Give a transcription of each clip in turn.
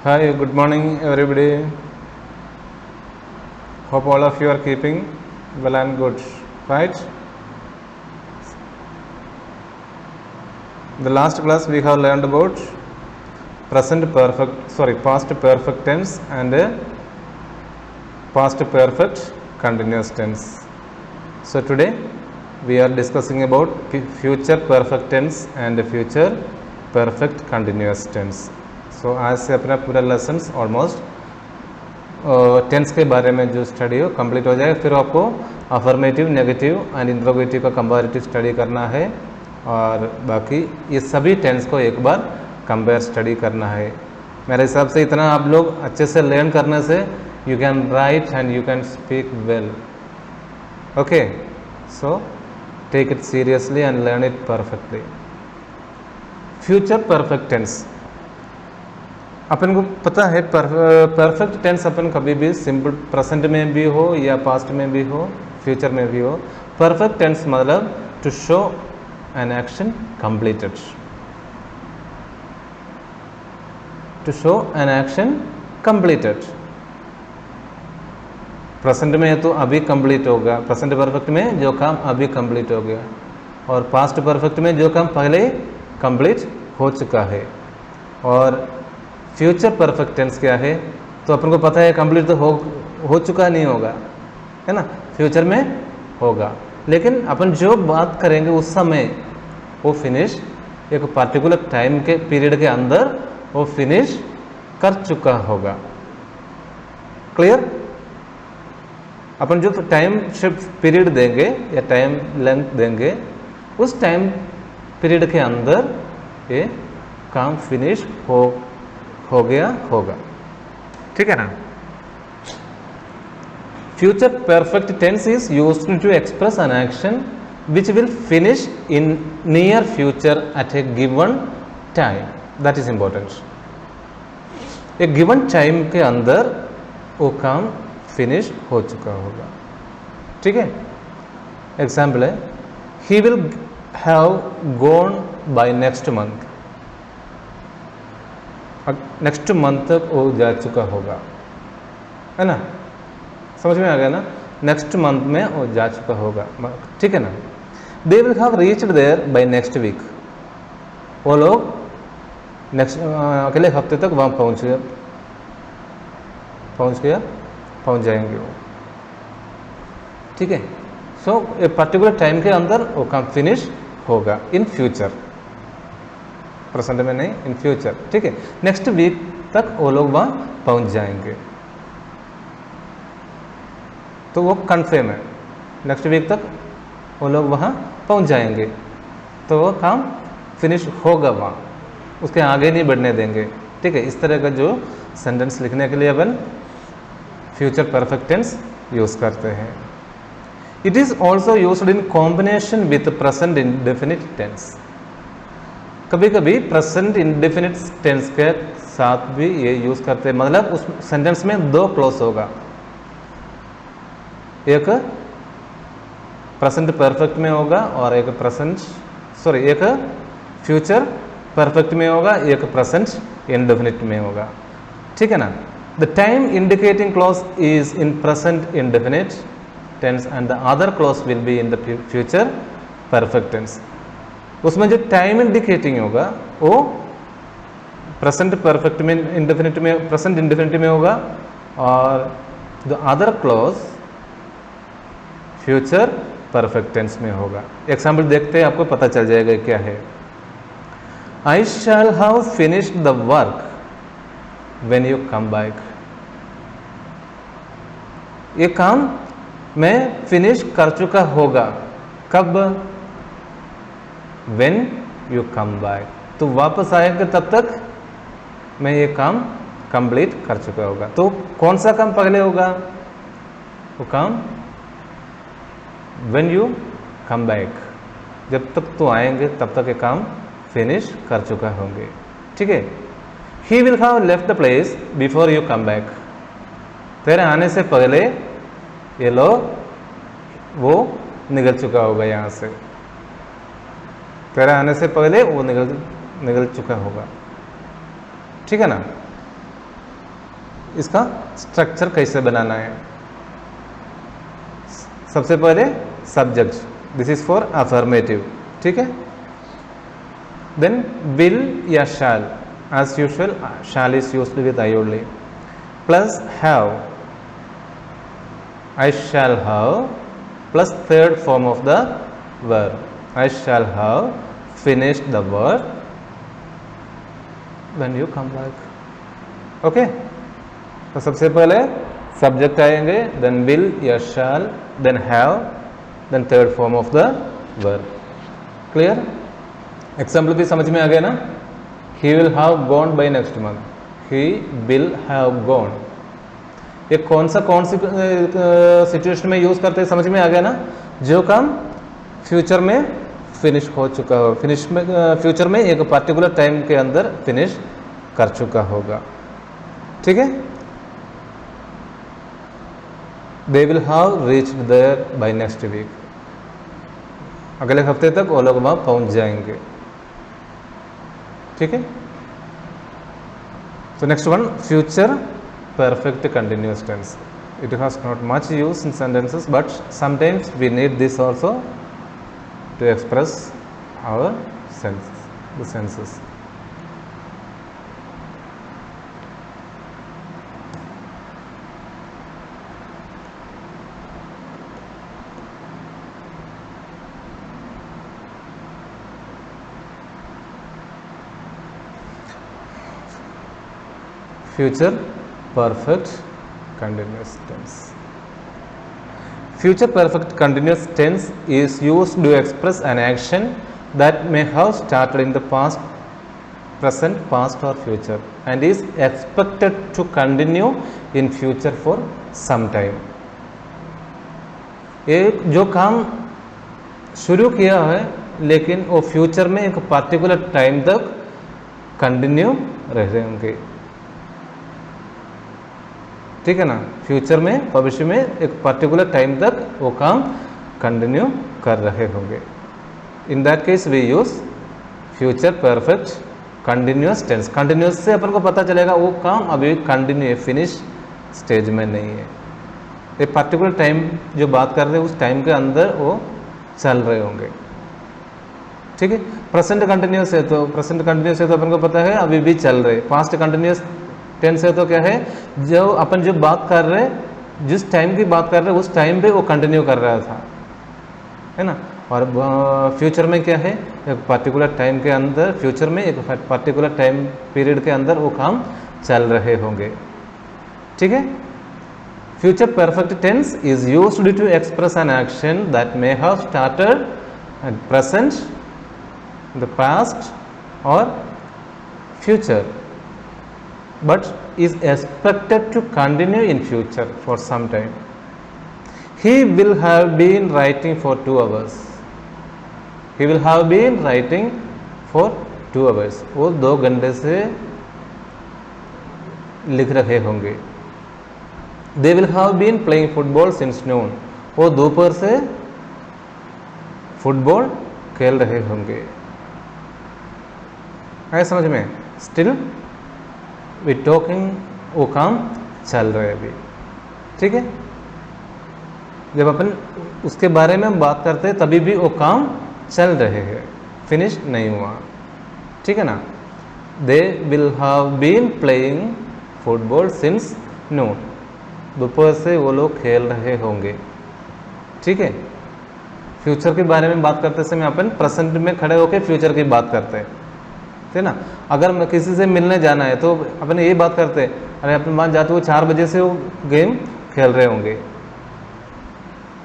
Hi, good morning everybody. Hope all of you are keeping well and good, right? In the last class we have learned about past perfect tense and past perfect continuous tense. So today we are discussing about future perfect tense and future perfect continuous tense. So आज से अपना पूरा lessons almost tense के बारे में जो study हो complete हो जाएगा। फिर आपको अफर्मेटिव, नेगेटिव एंड इंट्रोगेटिव का कंपैरेटिव स्टडी करना है और बाकी ये सभी टेंस को एक बार कंपेयर स्टडी करना है। मेरे हिसाब से इतना आप लोग अच्छे से लर्न करने से you can write and you can speak well. Okay, so take it seriously and learn it perfectly. Future perfect tense अपन को पता है परफेक्ट टेंस अपन कभी भी सिंपल प्रेजेंट में भी हो या पास्ट में भी हो, फ्यूचर में भी हो। परफेक्ट टेंस मतलब to show an action completed, to show an action completed. Present में तो अभी कंप्लीट होगा, प्रेजेंट परफेक्ट में जो काम अभी कंप्लीट हो गया, और पास्ट परफेक्ट में जो काम पहले कंप्लीट हो चुका है। और फ्यूचर परफेक्ट टेंस क्या है तो अपन को पता है कंप्लीट तो हो चुका नहीं होगा, है ना, फ्यूचर में होगा, लेकिन अपन जो बात करेंगे उस समय वो फिनिश एक पर्टिकुलर टाइम के पीरियड के अंदर वो फिनिश कर चुका होगा। क्लियर? अपन जो टाइम शिफ्ट पीरियड देंगे या टाइम लेंथ देंगे उस टाइम पीरियड के अंदर ये काम फिनिश हो गया होगा। ठीक है ना? Future perfect tense is used to express an action which will finish in near future at a given time. That is important. एक गिवन टाइम के अंदर वो काम फिनिश हो चुका होगा। ठीक है? एग्जाम्पल है, ही will have gone by next month. Next month तक वो जा चुका होगा, है ना? समझ में आ गया ना? नेक्स्ट मंथ में वो जा चुका होगा। ठीक है ना? They will have reached there by next week. वो लोग नेक्स्ट अगले हफ्ते तक वहाँ पहुँच जाएंगे वो। ठीक है? सो ए पर्टिकुलर टाइम के अंदर वो काम फिनिश होगा इन फ्यूचर, प्रेजेंट में नहीं, इन फ्यूचर। ठीक है? नेक्स्ट वीक तक वो लोग वहाँ पहुँच जाएंगे, तो वो कन्फर्म है। नेक्स्ट वीक तक वो लोग वहाँ पहुँच जाएंगे तो वो काम फिनिश होगा वहाँ, उसके आगे नहीं बढ़ने देंगे। ठीक है? इस तरह का जो सेंटेंस लिखने के लिए अपन फ्यूचर परफेक्ट टेंस यूज़ करते हैं। It is also used in combination with present indefinite tense. कभी कभी प्रेजेंट इंडेफिनिट टेंस के साथ भी ये यूज़ करते हैं, मतलब उस सेंटेंस में दो क्लॉज होगा, एक प्रेजेंट परफेक्ट में होगा और एक एक फ्यूचर परफेक्ट में होगा, एक प्रेजेंट इंडेफिनिट में होगा। ठीक है ना? The time indicating clause is in present indefinite tense and the other clause will be in the future perfect tense. उसमें जो टाइम इंडिकेटिंग होगा वो प्रेजेंट परफेक्ट में इंडेफिनिट में, प्रेजेंट इंडेफिनिट में होगा, और the other clause future perfect tense में होगा। एग्जाम्पल देखते हैं, आपको पता चल जाएगा क्या है। I shall have finished the work when you come back. ये काम मैं फिनिश कर चुका होगा, कब? When you come back, तो वापस आएंगे तब तक मैं ये काम कंप्लीट कर चुका होगा। तो कौन सा काम पहले होगा? वो काम when you come back, जब तक तो आएंगे तब तक ये काम फिनिश कर चुका होंगे। ठीक है? He will have left the place before you come back। तेरे आने से पहले ये लोग वो निकल चुका होगा यहाँ से, तेरे आने से पहले वो निकल चुका होगा। ठीक है ना? इसका स्ट्रक्चर कैसे बनाना है। सबसे पहले subject, this is for affirmative, ठीक है। देन विल या shall, as usual shall is used with I only, plus have, I shall have, plus third form of the verb, I shall have finished the work when you come back. Okay, तो सबसे पहले subject आएंगे, then will या shall, then have, then third form of the verb. Clear? Example भी समझ में आ गया ना। He will have gone by next month, he will have gone, ये कौन सी सिचुएशन में यूज करते हैं समझ में आ गया ना। जो काम फ्यूचर में फिनिश हो चुका हो, फिनिश में फ्यूचर में एक पर्टिकुलर टाइम के अंदर फिनिश कर चुका होगा, ठीक है। They will have reached there by next week, अगले हफ्ते तक वो लोग वहां पहुंच जाएंगे, ठीक है। So next one, future perfect continuous tense. It has not much use in sentences, but sometimes we need this also to express our senses, the senses. Future perfect continuous tense. Future perfect continuous tense is used to express an action that may have started in the past, present, past or future and is expected to continue in future for some time. एक जो काम शुरू किया है लेकिन वो future में एक पर्टिकुलर टाइम तक कंटिन्यू रह रहे होंगे, ठीक है ना। फ्यूचर में, भविष्य में एक पर्टिकुलर टाइम तक वो काम कंटिन्यू कर रहे होंगे। In that case we use future perfect continuous tense. Continuous से अपन को पता चलेगा वो काम अभी कंटिन्यू है, फिनिश स्टेज में नहीं है। एक पर्टिकुलर टाइम जो बात कर रहे हैं उस टाइम के अंदर वो चल रहे होंगे, ठीक है। प्रेजेंट कंटिन्यूअस है तो अपन को पता है अभी भी चल रहे। पास्ट कंटिन्यूअस टेंस है तो क्या है, जो अपन जो बात कर रहे, जिस टाइम की बात कर रहे उस टाइम पे वो कंटिन्यू कर रहा था, है ना। और फ्यूचर में क्या है, एक पर्टिकुलर टाइम के अंदर, फ्यूचर में एक पर्टिकुलर टाइम पीरियड के अंदर वो काम चल रहे होंगे, ठीक है। Future perfect tense is used to express an action that may have started at present, the past और future, but is expected to continue in future for some time. He will have been writing for 2 hours. He will have been writing for 2 hours. वो 2 घंटे से लिख रहे होंगे। They will have been playing football since noon. वो दोपहर से football खेल रहे होंगे। है समझ में? Still वी टॉकिंग, वो काम चल रहा है अभी, ठीक है। जब अपन उसके बारे में बात करते हैं तभी भी वो काम चल रहे हैं, फिनिश नहीं हुआ, ठीक है ना। They will have been playing football since noon, दोपहर से वो लोग खेल रहे होंगे, ठीक है। फ्यूचर के बारे में बात करते समय अपन प्रेजेंट में खड़े होकर फ्यूचर की बात करते हैं, है ना। अगर मैं किसी से मिलने जाना है तो अपन यही बात करते हैं, अरे अपन वहाँ जाते वो 4 बजे से वो गेम खेल रहे होंगे,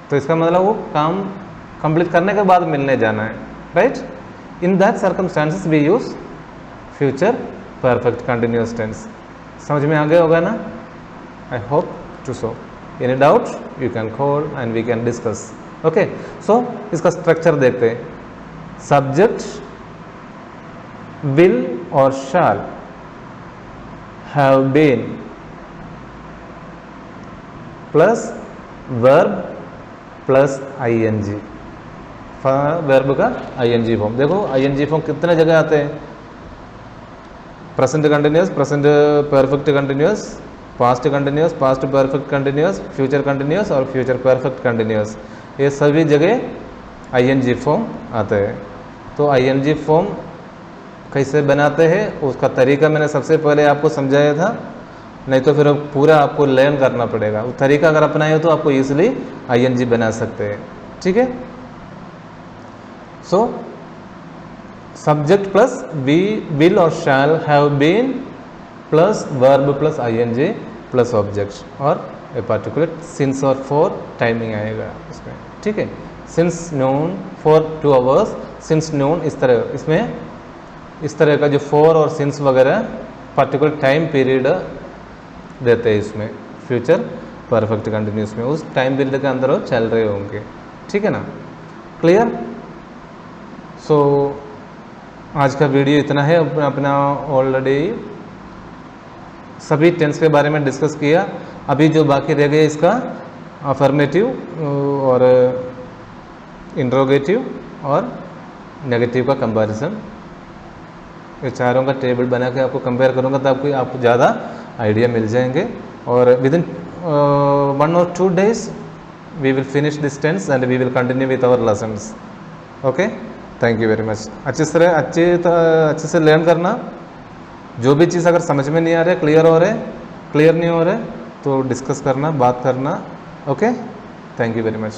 तो इसका मतलब वो काम कंप्लीट करने के बाद मिलने जाना है, right. In that circumstances we use future perfect continuous tense. समझ में आ गया होगा ना, I hope to so. Any doubt you can call and we can discuss, okay. So इसका स्ट्रक्चर देखते हैं। Subject will or shall have been plus verb plus ing, verb का ing फॉर्म। देखो ing फॉर्म कितने जगह आते हैं, present continuous, present perfect continuous, past continuous, past perfect continuous, future continuous और फ्यूचर परफेक्ट कंटिन्यूस, ये सभी जगह आईएनजी फॉर्म आते हैं। तो आईएनजी फॉर्म कैसे बनाते हैं उसका तरीका मैंने सबसे पहले आपको समझाया था, नहीं तो फिर पूरा आपको लर्न करना पड़ेगा। वो तरीका अगर अपनाए तो आपको ईजिली आईएनजी बना सकते हैं, ठीक है। So subject plus be will और shall have been plus verb plus ING plus object और ए पार्टिकुलर सिंस और फॉर टाइमिंग आएगा इसमें, ठीक है। Since noon for 2 hours, since noon, इस तरह इसमें इस तरह का जो फॉर और सिंस वगैरह पार्टिकुलर टाइम पीरियड देते हैं इसमें फ्यूचर परफेक्ट कंटिन्यूस में, उस टाइम पीरियड के अंदर वो चल रहे होंगे, ठीक है ना, क्लियर। सो आज का वीडियो इतना है। अपना ऑलरेडी सभी टेंस के बारे में डिस्कस किया। अभी जो बाकी रह गए इसका अफर्मेटिव और इंट्रोगेटिव और नेगेटिव का कंपैरिजन, ये चारों का टेबल बना के आपको कंपेयर करूंगा तो आपको ज़्यादा आइडिया मिल जाएंगे। और within 1 or 2 days we will finish this tense and we will continue with our lessons. Okay, thank you very much. अच्छे से लर्न करना। जो भी चीज़ अगर समझ में नहीं आ रहा है, क्लियर नहीं हो रहा है तो डिस्कस करना, बात करना। Okay, thank you very much.